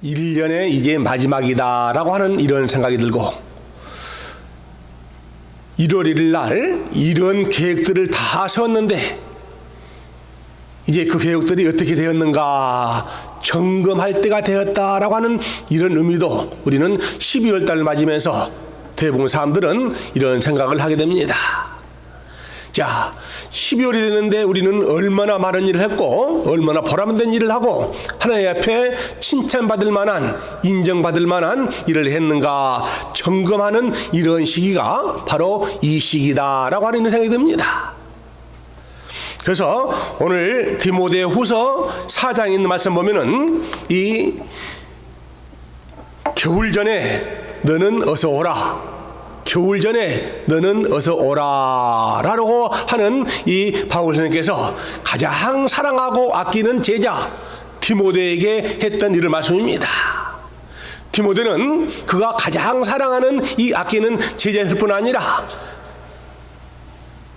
1년의 이제 마지막이다라고 하는 이런 생각이 들고 1월 1일 날 이런 계획들을 다 세웠는데 이제 그 계획들이 어떻게 되었는가 점검할 때가 되었다라고 하는 이런 의미도 우리는 12월 달을 맞으면서 대부분 사람들은 이런 생각을 하게 됩니다. 자, 12월이 됐는데 우리는 얼마나 많은 일을 했고 얼마나 보람된 일을 하고 하나님 앞에 칭찬받을 만한 인정받을 만한 일을 했는가 점검하는 이런 시기가 바로 이 시기다라고 하는 생각이 듭니다. 그래서 오늘 디모데후서 4장에 있는 말씀 보면은 이 겨울 전에 너는 어서 오라, 겨울 전에 너는 어서 오라라고 하는 이 바울 선생님께서 가장 사랑하고 아끼는 제자 디모데에게 했던 이런 말씀입니다. 디모데는 그가 가장 사랑하는 이 아끼는 제자일 뿐 아니라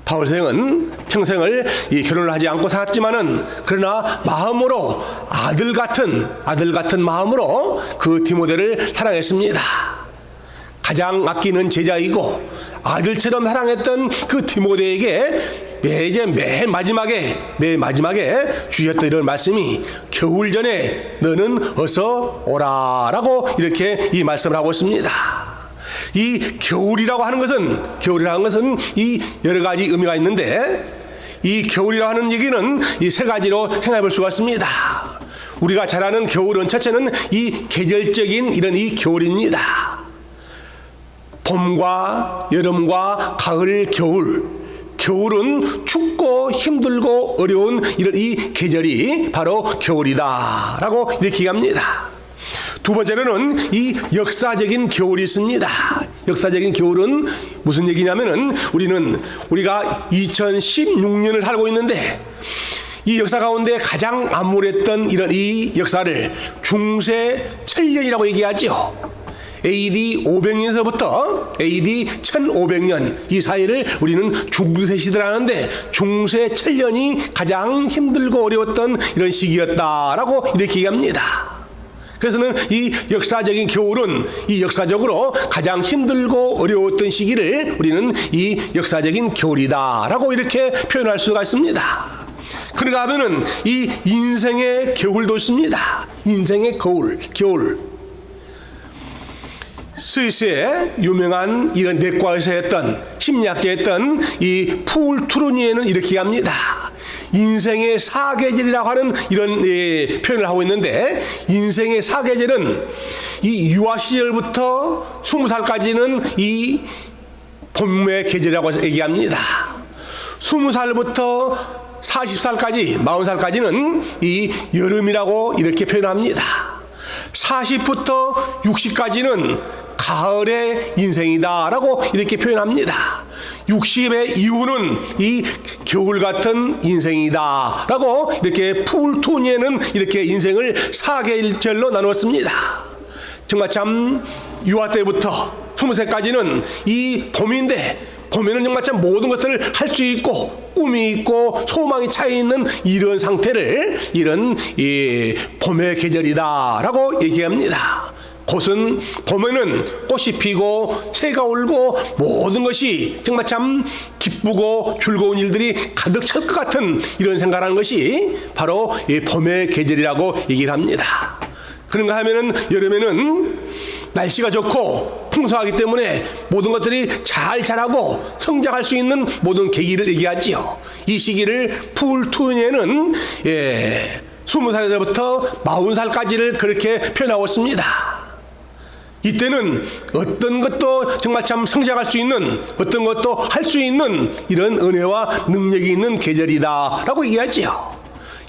바울 선생은 평생을 이 결혼을 하지 않고 살았지만은 그러나 마음으로 아들 같은 마음으로 그 디모데를 사랑했습니다. 가장 아끼는 제자이고 아들처럼 사랑했던 그 디모데에게 맨 마지막에 주셨던 이런 말씀이 겨울 전에 너는 어서 오라라고 이렇게 이 말씀을 하고 있습니다. 이 겨울이라고 하는 것은 이 여러 가지 의미가 있는데 이 겨울이라고 하는 얘기는 이 세 가지로 생각해 볼 수가 있습니다. 우리가 잘 아는 겨울은 첫째는 이 계절적인 이런 이 겨울입니다. 봄과 여름과 가을, 겨울은 춥고 힘들고 어려운 이런 이 계절이 바로 겨울이다라고 이렇게 얘기합니다. 두 번째로는 이 역사적인 겨울이 있습니다. 역사적인 겨울은 무슨 얘기냐면은 우리가 2016년을 살고 있는데 이 역사 가운데 가장 암울했던 이런 이 역사를 중세천년이라고 얘기하죠. AD 500년서부터 AD 1500년 이 사이를 우리는 중세시대를 하는데 중세천년이 가장 힘들고 어려웠던 이런 시기였다라고 이렇게 얘기합니다. 그래서는 이 역사적인 겨울은 이 역사적으로 가장 힘들고 어려웠던 시기를 우리는 이 역사적인 겨울이다라고 이렇게 표현할 수가 있습니다. 그러니까 하면은 이 인생의 겨울도 있습니다. 인생의 겨울. 스위스의 유명한 이런 내과 의사였던 심리학자였던 이 풀 투르니에는 이렇게 합니다. 인생의 사계절이라고 하는 이런 표현을 하고 있는데 인생의 사계절은 이 유아 시절부터 20살까지는 이 봄의 계절이라고 얘기합니다. 20살부터 40살까지 40살까지는 이 여름이라고 이렇게 표현합니다. 40부터 60까지는 가을의 인생이다라고 이렇게 표현합니다. 60의 이후는 이 겨울 같은 인생이다라고 이렇게 풀토니에는 이렇게 인생을 4계절로 나누었습니다. 정말 참 유아 때부터 20세까지는 이 봄인데 봄에는 정말 참 모든 것들을 할 수 있고 꿈이 있고 소망이 차 있는 이런 상태를 이런 이 봄의 계절이다라고 얘기합니다. 곳은 봄에는 꽃이 피고 새가 울고 모든 것이 정말 참 기쁘고 즐거운 일들이 가득 찰 것 같은 이런 생각하는 것이 바로 이 봄의 계절이라고 얘기를 합니다. 그런가 하면은 여름에는 날씨가 좋고 풍성하기 때문에 모든 것들이 잘 자라고 성장할 수 있는 모든 계기를 얘기하지요. 이 시기를 풀투니에는 20살부터 40살까지를 그렇게 표현하고 있습니다. 이때는 어떤 것도 정말 참 성장할 수 있는 어떤 것도 할 수 있는 이런 은혜와 능력이 있는 계절이다라고 얘기하지요.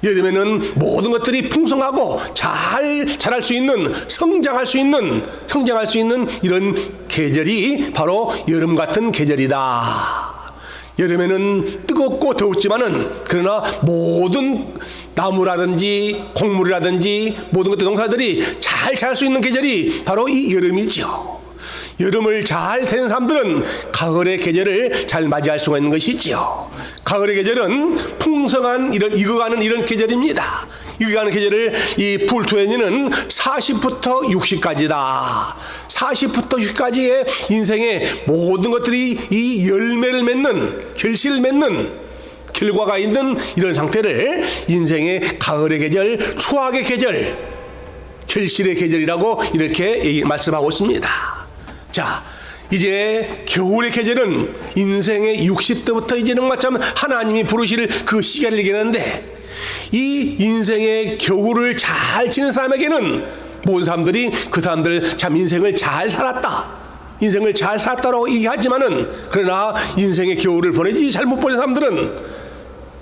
여름에는 모든 것들이 풍성하고 잘 자랄 수 있는 성장할 수 있는 이런 계절이 바로 여름 같은 계절이다. 여름에는 뜨겁고 더웠지만은 그러나 모든 나무라든지 곡물이라든지 모든 것들 농사들이 잘 자랄 수 있는 계절이 바로 이 여름이죠. 여름을 잘 되는 사람들은 가을의 계절을 잘 맞이할 수가 있는 것이지요. 가을의 계절은 풍성한 이런 익어가는 이런 계절입니다. 이기가는 계절을 이 풀토에는 40부터 60까지다. 40부터 60까지의 인생의 모든 것들이 이 열매를 맺는, 결실을 맺는 결과가 있는 이런 상태를 인생의 가을의 계절, 수확의 계절, 결실의 계절이라고 이렇게 말씀하고 있습니다. 자, 이제 겨울의 계절은 인생의 60대부터 이제는 마침 하나님이 부르실 그 시기를 얘기하는데, 이 인생의 겨울을 잘 지낸 사람에게는 모든 사람들이 그 사람들 참 인생을 잘 살았다, 인생을 잘 살았다라고 얘기하지만은, 그러나 인생의 겨울을 보내지 잘 못 보낸 사람들은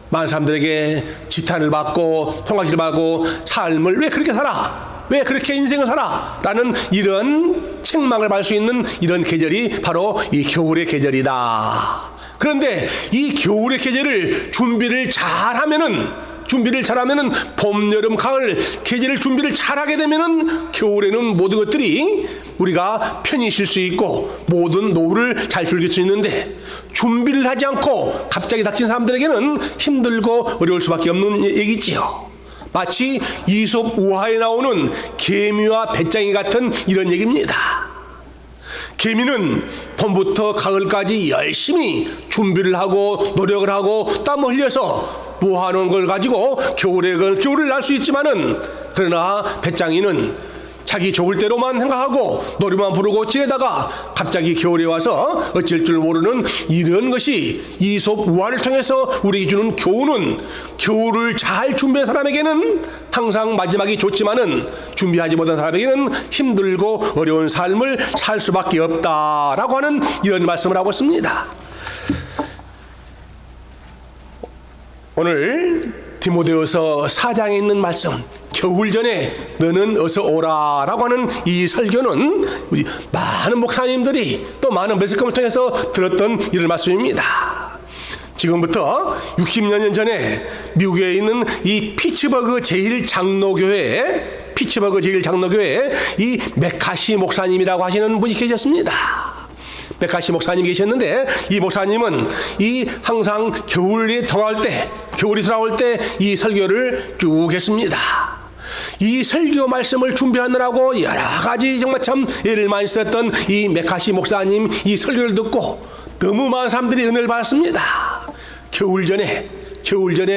많은 사람들에게 지탄을 받고 통각을 받고 삶을 왜 그렇게 살아? 왜 그렇게 인생을 살아? 라는 이런 책망을 받을 수 있는 이런 계절이 바로 이 겨울의 계절이다. 그런데 이 겨울의 계절을 준비를 잘하면은 봄, 여름, 가을 계절을 준비를 잘하게 되면은 겨울에는 모든 것들이 우리가 편히 쉴 수 있고 모든 노후를 잘 즐길 수 있는데, 준비를 하지 않고 갑자기 닥친 사람들에게는 힘들고 어려울 수밖에 없는 얘기지요. 마치 이솝 우화에 나오는 개미와 배짱이 같은 이런 얘기입니다. 개미는 봄부터 가을까지 열심히 준비를 하고 노력을 하고 땀을 흘려서 모아놓은 걸 가지고 겨울을 날 수 있지만은, 그러나 배짱이는 자기 좋을 대로만 생각하고 노래만 부르고 지내다가 갑자기 겨울에 와서 어쩔 줄 모르는 이런 것이 이솝 우화를 통해서 우리에게 주는 교훈은, 겨울을 잘 준비한 사람에게는 항상 마지막이 좋지만은 준비하지 못한 사람에게는 힘들고 어려운 삶을 살 수밖에 없다라고 하는 이런 말씀을 하고 있습니다. 오늘 디모데후서 4장에 있는 말씀, 겨울 전에 너는 어서 오라 라고 하는 이 설교는 우리 많은 목사님들이 또 많은 메시지를 통해서 들었던 이런 말씀입니다. 지금부터 60년 전에 미국에 있는 이 피츠버그 제1장로교회 이 메카시 목사님이라고 하시는 분이 계셨습니다. 메카시 목사님 계셨는데, 이 목사님은 이 항상 겨울이 돌아올 때 이 설교를 쭉 했습니다. 이 설교 말씀을 준비하느라고 여러 가지 정말 참 애를 많이 썼던 이 메카시 목사님 이 설교를 듣고 너무 많은 사람들이 은혜를 받았습니다. 겨울 전에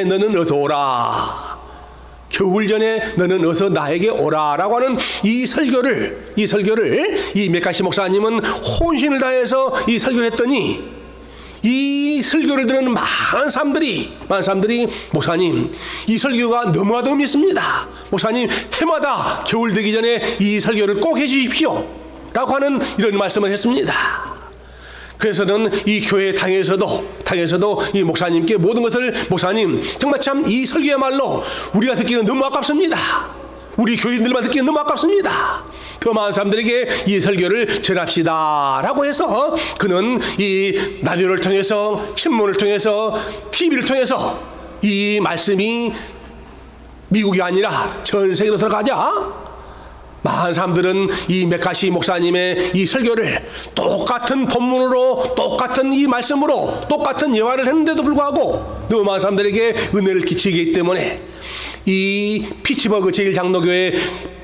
너는 어서 오라, 겨울 전에 너는 어서 나에게 오라라고 하는 이 설교를 이 메카시 목사님은 혼신을 다해서 이 설교를 했더니, 이 설교를 듣는 많은 사람들이 목사님, 이 설교가 너무나도 의미 있습니다. 목사님, 해마다 겨울 되기 전에 이 설교를 꼭 해주십시오 라고 하는 이런 말씀을 했습니다. 그래서는 이 교회 당에서도 이 목사님께 모든 것을, 목사님 정말 참 이 설교야말로 우리가 듣기는 너무 아깝습니다. 우리 교인들만 듣기는 너무 아깝습니다. 더 많은 사람들에게 이 설교를 전합시다 라고 해서 그는 이 라디오를 통해서, 신문을 통해서, TV를 통해서 이 말씀이 미국이 아니라 전 세계로 들어가자 많은 사람들은 이 메카시 목사님의 이 설교를 똑같은 본문으로, 똑같은 이 말씀으로, 똑같은 예화를 했는데도 불구하고 너무 많은 사람들에게 은혜를 끼치기 때문에 이 피츠버그 제1장로교회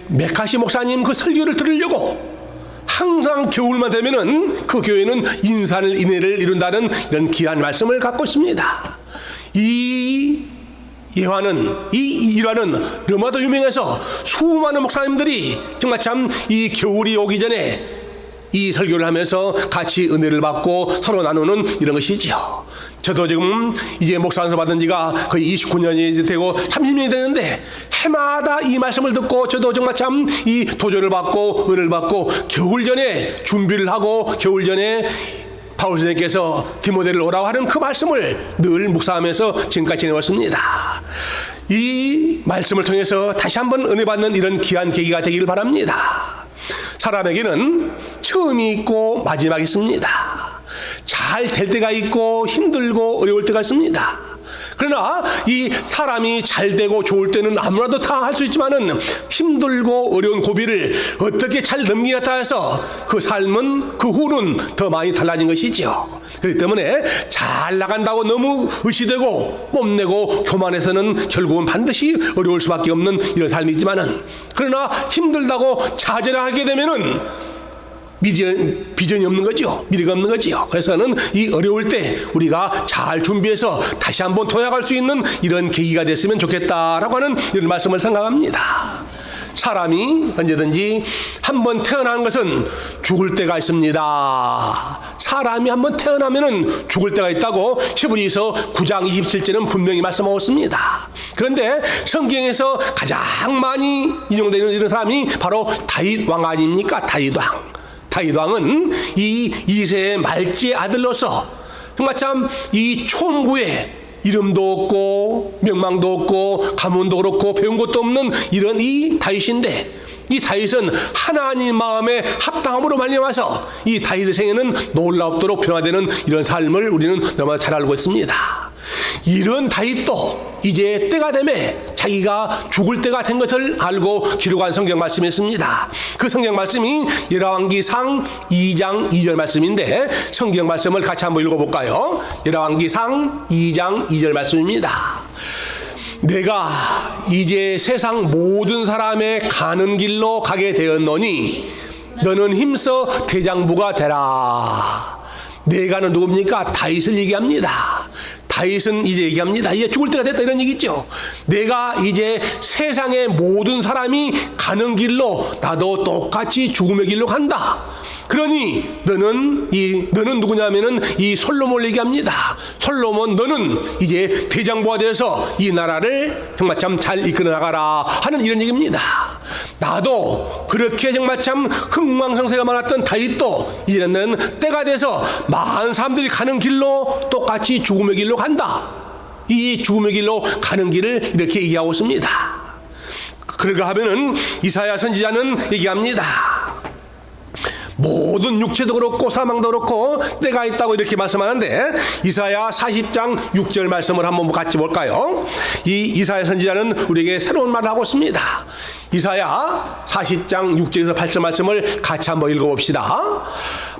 메카시 목사님 그 설교를 들으려고 항상 겨울만 되면은 그 교회는 인해를 이룬다는 이런 귀한 말씀을 갖고 있습니다. 이 일화는 너무나도 유명해서 수많은 목사님들이 정말 참 이 겨울이 오기 전에 이 설교를 하면서 같이 은혜를 받고 서로 나누는 이런 것이지요. 저도 지금 이제 목사안수 받은 지가 거의 29년이 되고 30년이 되는데, 해마다 이 말씀을 듣고 저도 정말 참 이 도전을 받고 은혜를 받고 겨울 전에 준비를 하고, 겨울 전에 바울 선생님께서 디모데를 오라고 하는 그 말씀을 늘 묵상하면서 지금까지 지내왔습니다. 이 말씀을 통해서 다시 한번 은혜 받는 이런 귀한 계기가 되기를 바랍니다. 사람에게는 처음이 있고 마지막이 있습니다. 잘 될 때가 있고 힘들고 어려울 때가 있습니다. 그러나 이 사람이 잘 되고 좋을 때는 아무나도 다 할 수 있지만은 힘들고 어려운 고비를 어떻게 잘 넘기냐에 따라서 그 삶은 그 후는 더 많이 달라진 것이죠. 그렇기 때문에 잘 나간다고 너무 의시되고 뽐내고 교만해서는 결국은 반드시 어려울 수밖에 없는 이런 삶이 있지만은, 그러나 힘들다고 좌절하게 되면은 비전이 없는 거죠. 미래가 없는 거죠. 그래서는 이 어려울 때 우리가 잘 준비해서 다시 한번 도약할 수 있는 이런 계기가 됐으면 좋겠다라고 하는 이런 말씀을 생각합니다. 사람이 언제든지 한번 태어난 것은 죽을 때가 있습니다. 사람이 한번 태어나면은 죽을 때가 있다고 히브리서 9장 27절은 분명히 말씀하고 있습니다. 그런데 성경에서 가장 많이 인용되는 이런 사람이 바로 다윗 왕 아닙니까? 다윗 왕. 다윗 왕은 이 이새의 말지의 아들로서 정말 참 이 초음부에 이름도 없고 명망도 없고 가문도 그렇고 배운 것도 없는 이런 이 다윗인데, 이 다윗은 하나님 마음에 합당함으로 말미암아서 이 다윗의 생애는 놀랍도록 변화되는 이런 삶을 우리는 너무나 잘 알고 있습니다. 이런 다윗도 이제 때가 되매 자기가 죽을 때가 된 것을 알고 기록한 성경 말씀이 있습니다. 그 성경 말씀이 열왕기상 2장 2절 말씀인데, 성경 말씀을 같이 한번 읽어볼까요? 열왕기상 2장 2절 말씀입니다. 내가 이제 세상 모든 사람의 가는 길로 가게 되었노니 너는 힘써 대장부가 되라. 내가는 누굽니까? 다윗을 얘기합니다. 다윗은 이제 얘기합니다. 이제 죽을 때가 됐다 이런 얘기죠. 내가 이제 세상의 모든 사람이 가는 길로 나도 똑같이 죽음의 길로 간다. 그러니 너는 누구냐면은 이 솔로몬을 얘기합니다. 솔로몬, 너는 이제 대장부가 되어서 이 나라를 정말 참 잘 이끌어 나가라 하는 이런 얘기입니다. 나도 그렇게 정말 참 흥망성쇠가 많았던 다윗도 이제는 때가 돼서 많은 사람들이 가는 길로 똑같이 죽음의 길로 간다. 이 죽음의 길로 가는 길을 이렇게 얘기하고 있습니다. 그러가 하면은 이사야 선지자는 얘기합니다. 모든 육체도 그렇고 사망도 그렇고 때가 있다고 이렇게 말씀하는데, 이사야 40장 6절 말씀을 한번 같이 볼까요? 이 이사야 선지자는 우리에게 새로운 말을 하고 있습니다. 이사야 40장 6절에서 8절 말씀을 같이 한번 읽어봅시다.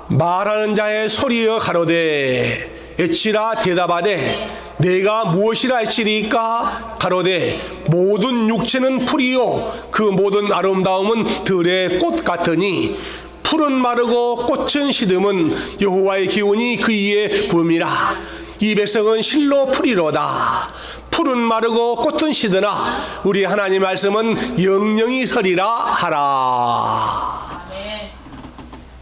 말하는 자의 소리여 가로되 애치라 대답하되 내가 무엇이라 애치리까? 가로되 모든 육체는 풀이요 그 모든 아름다움은 들의 꽃 같으니 풀은 마르고 꽃은 시듬은 여호와의 기운이 그 위에 부음이라. 이 백성은 실로 풀이로다. 풀은 마르고 꽃은 시드나 우리 하나님 말씀은 영영이 서리라 하라.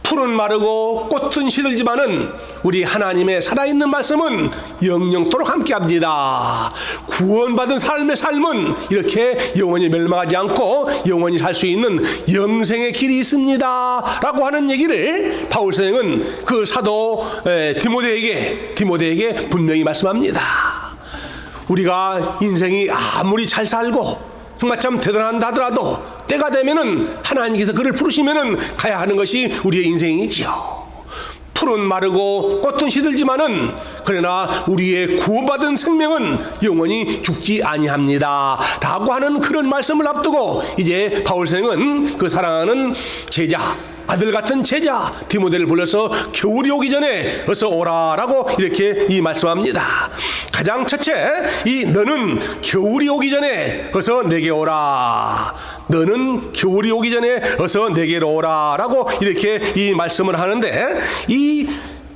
풀은 마르고 꽃은 시들지만은 우리 하나님의 살아있는 말씀은 영영토록 함께합니다. 구원받은 삶의 삶은 이렇게 영원히 멸망하지 않고 영원히 살 수 있는 영생의 길이 있습니다 라고 하는 얘기를 바울 선생은 그 사도 디모데에게 분명히 말씀합니다. 우리가 인생이 아무리 잘 살고 정말 참 대단한다 하더라도 때가 되면은 하나님께서 그를 부르시면은 가야 하는 것이 우리의 인생이지요. 풀은 마르고 꽃은 시들지만은 그러나 우리의 구원받은 생명은 영원히 죽지 아니합니다 라고 하는 그런 말씀을 앞두고 이제 바울 선생은 그 사랑하는 제자, 아들 같은 제자 디모데를 불러서 겨울이 오기 전에 어서 오라라고 이렇게 이 말씀합니다. 가장 첫째, 이 너는 겨울이 오기 전에 어서 내게 오라. 너는 겨울이 오기 전에 어서 내게로 오라 라고 이렇게 이 말씀을 하는데, 이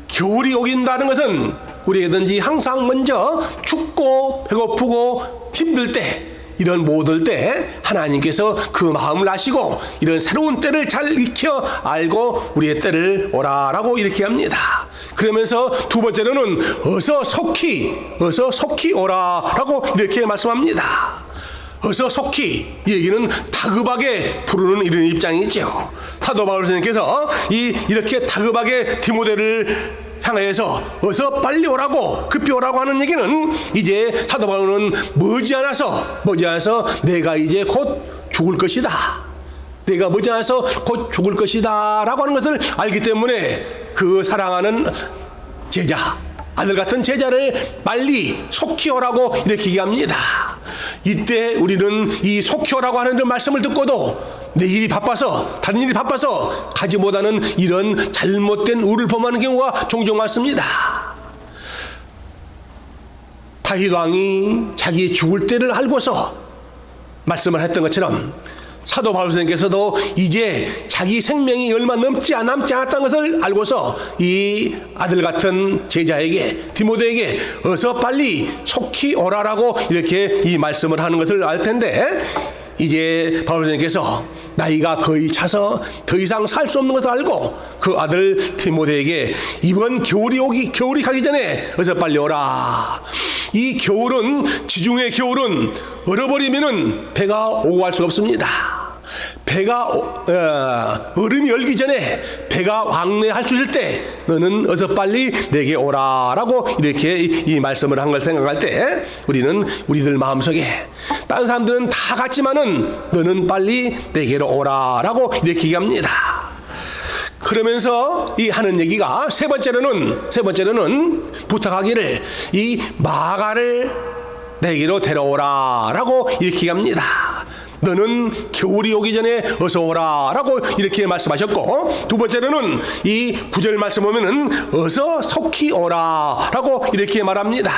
겨울이 오긴다는 것은 우리든지 항상 먼저 춥고 배고프고 힘들 때, 이런 모든 때 하나님께서 그 마음을 아시고 이런 새로운 때를 잘 익혀 알고 우리의 때를 오라라고 이렇게 합니다. 그러면서 두 번째로는 어서 속히 오라라고 이렇게 말씀합니다. 어서 속히, 이 얘기는 다급하게 부르는 이런 입장이죠. 사도 바울 선생님께서 이렇게 다급하게 디모데를 향해서 어서 빨리 오라고, 급히 오라고 하는 얘기는 이제 사도 바울은 머지않아서 내가 이제 곧 죽을 것이다, 내가 머지않아서 곧 죽을 것이다 라고 하는 것을 알기 때문에 그 사랑하는 제자, 아들 같은 제자를 빨리 속히 오라고 이렇게 얘기합니다. 이때 우리는 이 속히 오라고 하는 말씀을 듣고도 내 일이 바빠서, 다른 일이 바빠서 가지 못하는 이런 잘못된 우를 범하는 경우가 종종 많습니다. 다윗 왕이 자기 죽을 때를 알고서 말씀을 했던 것처럼 사도 바울 선생께서도 이제 자기 생명이 얼마 남지 않았다는 것을 알고서 이 아들 같은 제자에게, 디모데에게 어서 빨리 속히 오라라고 이렇게 이 말씀을 하는 것을 알 텐데, 이제 바울 선생께서 나이가 거의 차서 더 이상 살 수 없는 것을 알고 그 아들 디모데에게 이번 겨울이 가기 전에 어서 빨리 오라. 이 겨울은, 지중해 겨울은 얼어버리면은 배가 오고 갈 수가 없습니다. 배가 얼음이 얼기 전에 배가 왕래할 수 있을 때 너는 어서 빨리 내게 오라라고 이렇게 이 말씀을 한 걸 생각할 때 우리는 우리들 마음속에 다른 사람들은 다 갔지만은 너는 빨리 내게로 오라라고 이렇게 얘기합니다. 그러면서 이 하는 얘기가 세 번째로는 부탁하기를 이 마가를 내게로 데려오라라고 이렇게 얘기합니다. 너는 겨울이 오기 전에 어서 오라라고 이렇게 말씀하셨고, 두 번째로는 이 9절 말씀 보면은 어서 속히 오라라고 이렇게 말합니다.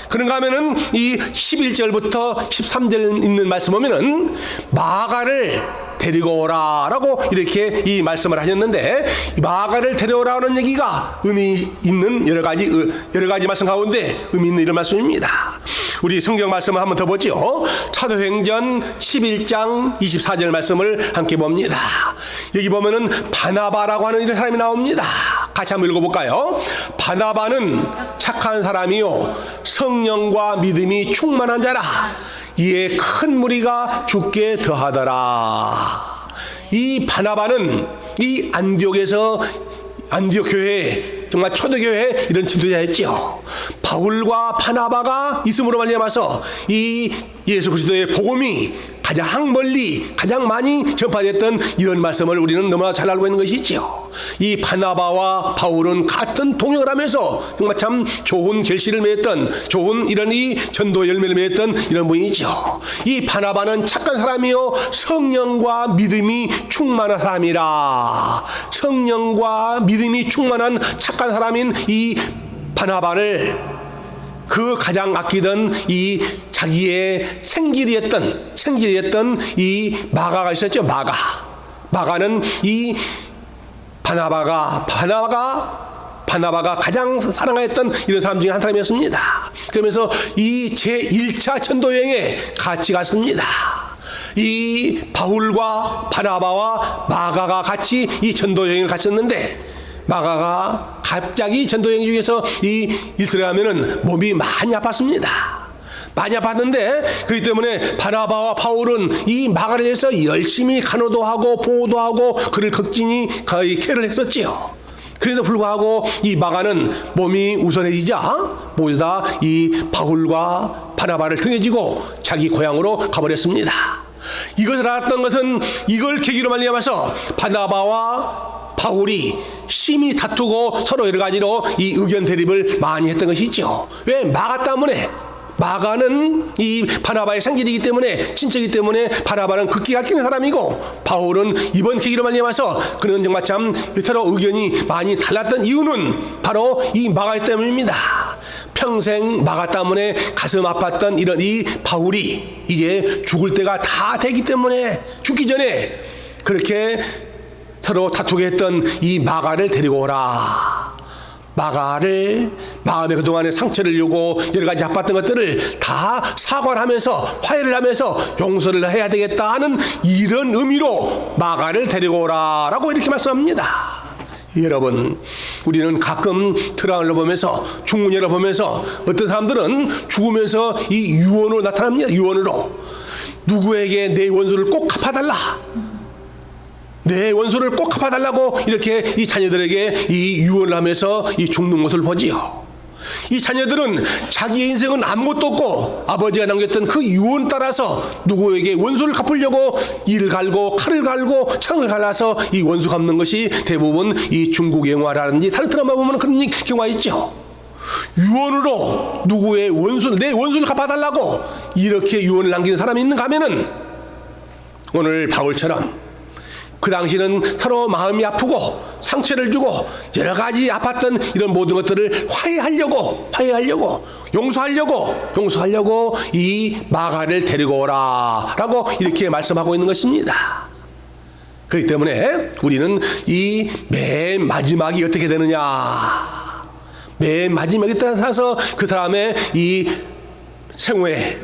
그런가 하면은 이 11절부터 13절 있는 말씀 보면은 마가를 데리고 오라라고 이렇게 이 말씀을 하셨는데, 이 마가를 데려오라는 얘기가 의미 있는 여러 가지 말씀 가운데 의미 있는 이런 말씀입니다. 우리 성경 말씀을 한번 더 보죠. 사도행전 11장 24절 말씀을 함께 봅니다. 여기 보면은 바나바라고 하는 이런 사람이 나옵니다. 같이 한번 읽어볼까요? 바나바는 착한 사람이요 성령과 믿음이 충만한 자라. 이에 큰 무리가 죽게 더하더라. 이 바나바는 이 안디옥 교회, 정말 초대교회 이런 지도자였지요. 바울과 바나바가 있음으로 말미암아서 이 예수 그리스도의 복음이 가장 멀리, 가장 많이 전파됐던 이런 말씀을 우리는 너무나 잘 알고 있는 것이지요. 이 바나바와 바울은 같은 동역을 하면서 정말 참 좋은 결실을 맺었던, 좋은 이런 이 전도 열매를 맺었던 이런 분이죠. 이 바나바는 착한 사람이요 성령과 믿음이 충만한 사람이라. 성령과 믿음이 충만한 착한 사람인 이 바나바를 그 가장 아끼던 이 자기의 생길이었던 이 마가가 있었죠. 마가는 이 바나바가 가장 사랑했던 이런 사람 중에 한 사람이었습니다. 그러면서 이 제1차 전도 여행에 같이 갔습니다. 이 바울과 바나바와 마가가 같이 이 전도 여행을 갔었는데, 마가가 갑자기 전도여행 중에서 이 이스라엘 하면은 몸이 많이 아팠습니다. 많이 아팠는데, 그렇기 때문에 바나바와 바울은 이 마가를 위해서 열심히 간호도 하고 보호도 하고 그를 극진히 거의 케어를 했었지요. 그래도 불구하고 이 마가는 몸이 우선해지자 모두 다 이 바울과 바나바를 등해지고 자기 고향으로 가버렸습니다. 이것을 알았던 것은 이걸 계기로 말미암아서 바나바와 바울이 심히 다투고 서로 여러 가지로 이 의견 대립을 많이 했던 것이죠. 왜? 마가 때문에. 마가는 이 바나바의 상질이기 때문에, 친척이기 때문에 바나바는 극히 아끼는 사람이고, 바울은 이번 계기로 말미암아서 그는 정말 참 서로 의견이 많이 달랐던 이유는 바로 이 마가 때문입니다. 평생 마가 때문에 가슴 아팠던 이런 이 바울이 이제 죽을 때가 다 되기 때문에 죽기 전에 그렇게 서로 다투게 했던 이 마가를 데리고 오라. 마가를 마음의 그동안의 상처를 주고 여러 가지 아팠던 것들을 다 사과를 하면서 화해를 하면서 용서를 해야 되겠다 하는 이런 의미로 마가를 데리고 오라라고 이렇게 말씀합니다. 여러분, 우리는 가끔 드라마를 보면서, 중문회를 보면서 어떤 사람들은 죽으면서 이 유언으로 나타납니다. 유언으로 누구에게 내 원수를 꼭 갚아달라, 내 원수를 꼭 갚아달라고 이렇게 이 자녀들에게 이 유언을 하면서 이 죽는 모습을 보지요. 이 자녀들은 자기의 인생은 아무것도 없고 아버지가 남겼던 그 유언 따라서 누구에게 원수를 갚으려고 이를 갈고 칼을 갈고 창을 갈라서 이 원수 갚는 것이 대부분 이 중국 영화라든지 다른 드라마 보면 그런 경우가 있죠. 유언으로 누구의 원수, 내 원수를 갚아달라고 이렇게 유언을 남기는 사람이 있는가 하면은 오늘 바울처럼 그 당시는 서로 마음이 아프고 상처를 주고 여러 가지 아팠던 이런 모든 것들을 화해하려고 용서하려고 이 마가를 데리고 오라 라고 이렇게 말씀하고 있는 것입니다. 그렇기 때문에 우리는 이 맨 마지막이 어떻게 되느냐, 맨 마지막에 따라서 그 사람의 이 생후에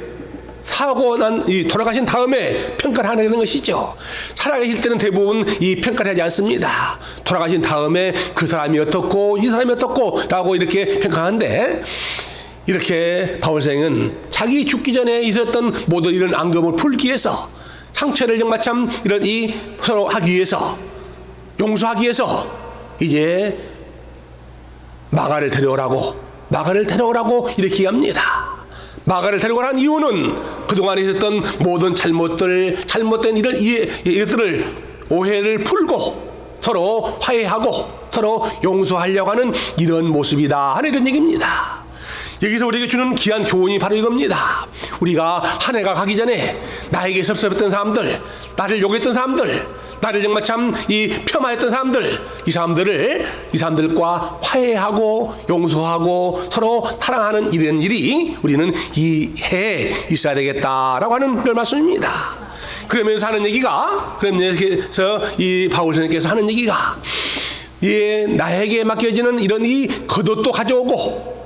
사고 이 돌아가신 다음에 평가를 하게 되는 것이죠. 살아계실 때는 대부분 이 평가를 하지 않습니다. 돌아가신 다음에 그 사람이 어떻고 이 사람이 어떻고 라고 이렇게 평가하는데, 이렇게 바울생은 자기 죽기 전에 있었던 모든 이런 앙금을 풀기 위해서, 상처를 정말 참 이런 이 서로 하기 위해서, 용서하기 위해서 이제 마가를 데려오라고 이렇게 합니다. 마가를 데려오라는 이유는 그동안에 있었던 모든 잘못된 이런 이것들을, 오해를 풀고 서로 화해하고 서로 용서하려고 하는 이런 모습이다 하는 이런 얘기입니다. 여기서 우리에게 주는 귀한 교훈이 바로 이겁니다. 우리가 한 해가 가기 전에 나에게 섭섭했던 사람들, 나를 욕했던 사람들, 나를 정말 참 폄하했던 사람들, 이 사람들과 화해하고 용서하고 서로 사랑하는 이런 일이 우리는 이 해에 있어야 되겠다라고 하는 그런 말씀입니다. 그러면서 이 바울선생님께서 하는 얘기가, 나에게 맡겨지는 이런 이 겉옷도 가져오고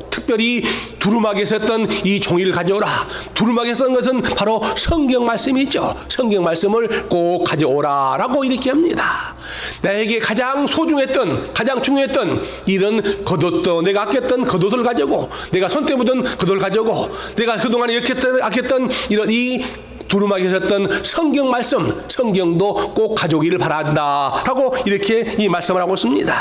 특별히 두루마기에 썼던 이 종이를 가져오라. 두루마기에 쓴 것은 바로 성경 말씀이죠. 성경 말씀을 꼭 가져오라라고 이렇게 합니다. 나에게 가장 소중했던, 가장 중요했던 이런 겉옷도, 내가 아꼈던 겉옷을 가져오고, 내가 손때 묻은 겉옷을 가져오고, 내가 그동안에 아꼈던 이런 이 두루마기에 썼던 성경 말씀, 성경도 꼭 가져오기를 바란다라고 이렇게 이 말씀을 하고 있습니다.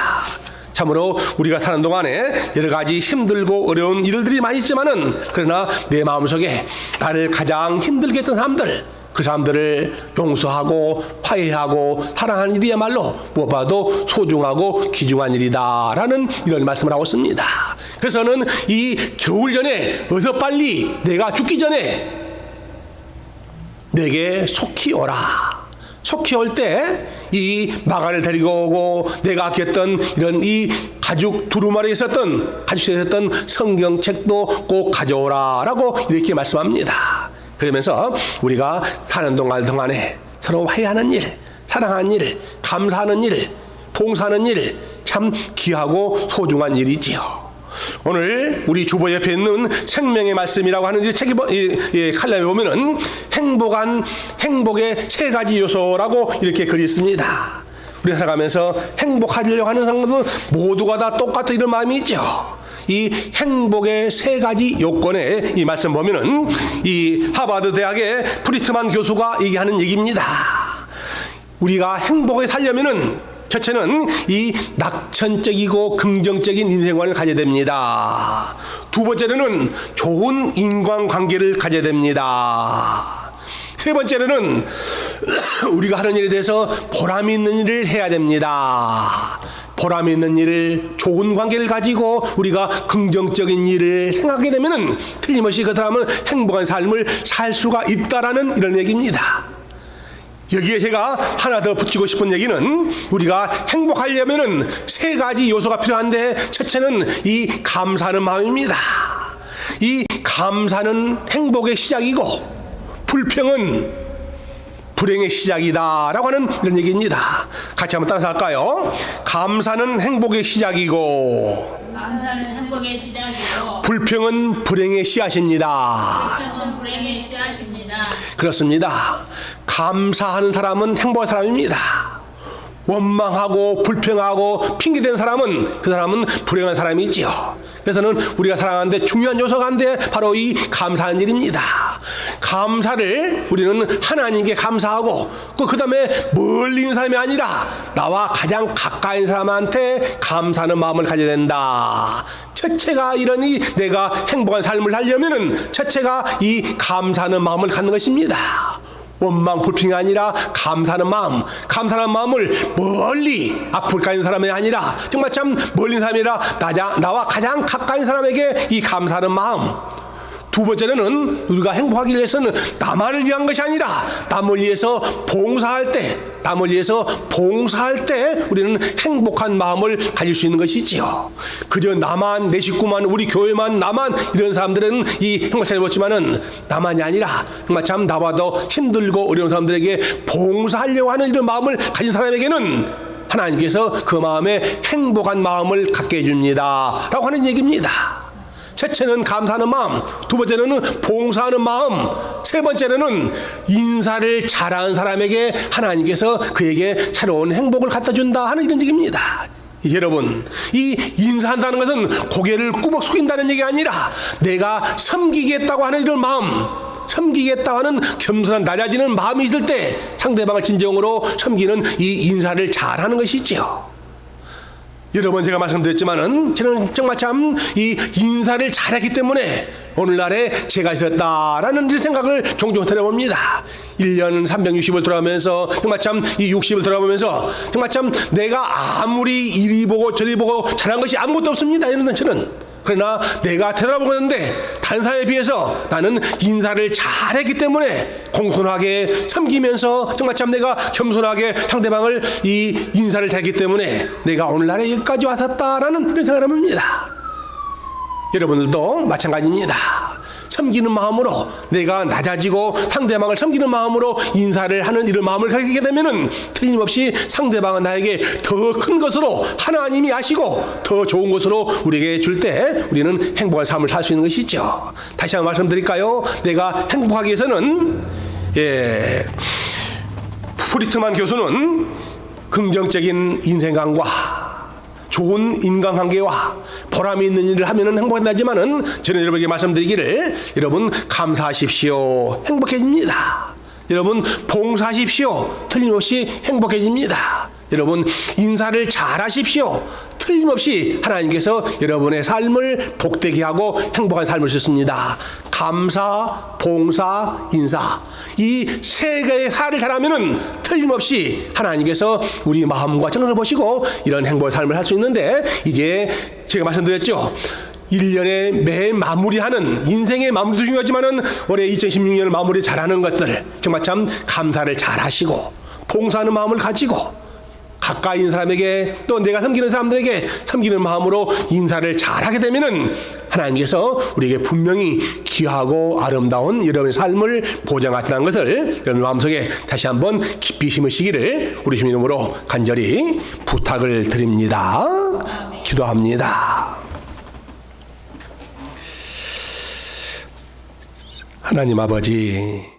참으로 우리가 사는 동안에 여러 가지 힘들고 어려운 일들이 많이 있지만은, 그러나 내 마음속에 나를 가장 힘들게 했던 사람들, 그 사람들을 용서하고 화해하고 사랑하는 일이야말로 무엇보다도 소중하고 귀중한 일이다라는 이런 말씀을 하고 있습니다. 그래서는 이 겨울 전에 어서 빨리 내가 죽기 전에 내게 속히 오라. 속히 올 때 이 마가를 데리고 오고, 내가 아꼈던 이런 이 가죽 두루마리에 있었던 성경책도 꼭 가져오라라고 이렇게 말씀합니다. 그러면서 우리가 사는 동안에 서로 화해하는 일, 사랑하는 일, 감사하는 일, 봉사하는 일, 참 귀하고 소중한 일이지요. 오늘 우리 주보 옆에 있는 생명의 말씀이라고 하는 책이 칼럼에 보면은 행복의 세 가지 요소라고 이렇게 글이 있습니다. 우리가 살아가면서 행복하려고 하는 사람들은 모두가 다 똑같은 이런 마음이 있죠. 이 행복의 세 가지 요건에 이 말씀 보면은 이 하버드 대학의 프리트만 교수가 얘기하는 얘기입니다. 우리가 행복하게 살려면은 첫째는 이 낙천적이고 긍정적인 인생관을 가져야 됩니다. 두 번째는 좋은 인간관계를 가져야 됩니다. 세 번째는 우리가 하는 일에 대해서 보람 있는 일을 해야 됩니다. 보람 있는 일을, 좋은 관계를 가지고 우리가 긍정적인 일을 생각하게 되면은 틀림없이 그 사람은 행복한 삶을 살 수가 있다라는 이런 얘기입니다. 여기에 제가 하나 더 붙이고 싶은 얘기는, 우리가 행복하려면은 세 가지 요소가 필요한데, 첫째는 이 감사하는 마음입니다. 이 감사는 행복의 시작이고 불평은 불행의 시작이다라고 하는 이런 얘기입니다. 같이 한번 따라서 할까요? 감사는 행복의 시작이고 불평은 불행의 씨앗입니다. 그렇습니다. 감사하는 사람은 행복한 사람입니다. 원망하고 불평하고 핑계대는 사람은, 그 사람은 불행한 사람이지요. 그래서는 우리가 살아가는데 중요한 요소가 한데 바로 이 감사하는 일입니다. 감사를 우리는 하나님께 감사하고, 그 다음에 멀리 있는 사람이 아니라 나와 가장 가까운 사람한테 감사하는 마음을 가져야 된다. 첫째가 이러니 내가 행복한 삶을 살려면은 첫째가 이 감사하는 마음을 갖는 것입니다. 원망 불평이 아니라 감사하는 마음, 감사하는 마음을 멀리 아프리카 있는 사람이 아니라 정말 참 멀리 있는 사람이라 나와 가장 가까운 사람에게 이 감사하는 마음. 두 번째는 우리가 행복하기 위해서는 나만을 위한 것이 아니라 남을 위해서 봉사할 때 우리는 행복한 마음을 가질 수 있는 것이지요. 그저 나만, 내 식구만, 우리 교회만, 나만 이런 사람들은 이 행복을 잘 입었지만은 나만이 아니라 정말 참 나와 더 힘들고 어려운 사람들에게 봉사하려고 하는 이런 마음을 가진 사람에게는 하나님께서 그 마음에 행복한 마음을 갖게 해줍니다 라고 하는 얘기입니다. 첫째는 감사하는 마음, 두 번째는 봉사하는 마음, 세 번째는 인사를 잘하는 사람에게 하나님께서 그에게 새로운 행복을 갖다 준다 하는 이런 얘기입니다. 여러분, 이 인사한다는 것은 고개를 꾸벅 숙인다는 얘기가 아니라 내가 섬기겠다고 하는 이런 마음, 섬기겠다 하는 겸손한 낮아지는 마음이 있을 때 상대방을 진정으로 섬기는 이 인사를 잘하는 것이지요. 여러 번 제가 말씀드렸지만은 저는 정말 참 이 인사를 잘했기 때문에 오늘날에 제가 있었다라는 생각을 종종 해봅니다. 1년 360을 돌아오면서 정말 참 이 60을 돌아보면서 정말 참 내가 아무리 이리 보고 저리 보고 잘한 것이 아무것도 없습니다. 이런 저는. 그러나 내가 되돌아보는데 다른 사람에 비해서 나는 인사를 잘했기 때문에 공손하게 섬기면서 정말 참 내가 겸손하게 상대방을 이 인사를 잘했기 때문에 내가 오늘날에 여기까지 왔었다라는 그런 생각을 합니다. 여러분들도 마찬가지입니다. 섬기는 마음으로 내가 낮아지고 상대방을 섬기는 마음으로 인사를 하는 이런 마음을 가지게 되면은 틀림없이 상대방은 나에게 더 큰 것으로 하나님이 아시고 더 좋은 것으로 우리에게 줄 때 우리는 행복한 삶을 살 수 있는 것이죠. 다시 한번 말씀드릴까요? 내가 행복하기 위해서는 프리트만 교수는 긍정적인 인생관과 좋은 인간관계와 보람이 있는 일을 하면 행복하지만은 저는 여러분에게 말씀드리기를 여러분 감사하십시오. 행복해집니다. 여러분 봉사하십시오. 틀림없이 행복해집니다. 여러분 인사를 잘하십시오. 틀림없이 하나님께서 여러분의 삶을 복되게 하고 행복한 삶을 주셨습니다. 감사, 봉사, 인사 이 세 개의 사를 잘하면은 틀림없이 하나님께서 우리 마음과 정성을 보시고 이런 행복한 삶을 할 수 있는데 이제 제가 말씀드렸죠. 1년에 매 마무리하는 인생의 마무리도 중요하지만은 올해 2016년을 마무리 잘하는 것들 정말 참 감사를 잘하시고 봉사하는 마음을 가지고 가까이 있는 사람에게 또 내가 섬기는 사람들에게 섬기는 마음으로 인사를 잘하게 되면은 하나님께서 우리에게 분명히 귀하고 아름다운 여러분의 삶을 보장하셨다는 것을 여러분 마음속에 다시 한번 깊이 심으시기를 우리 주님 이름으로 간절히 부탁을 드립니다. 기도합니다. 하나님 아버지,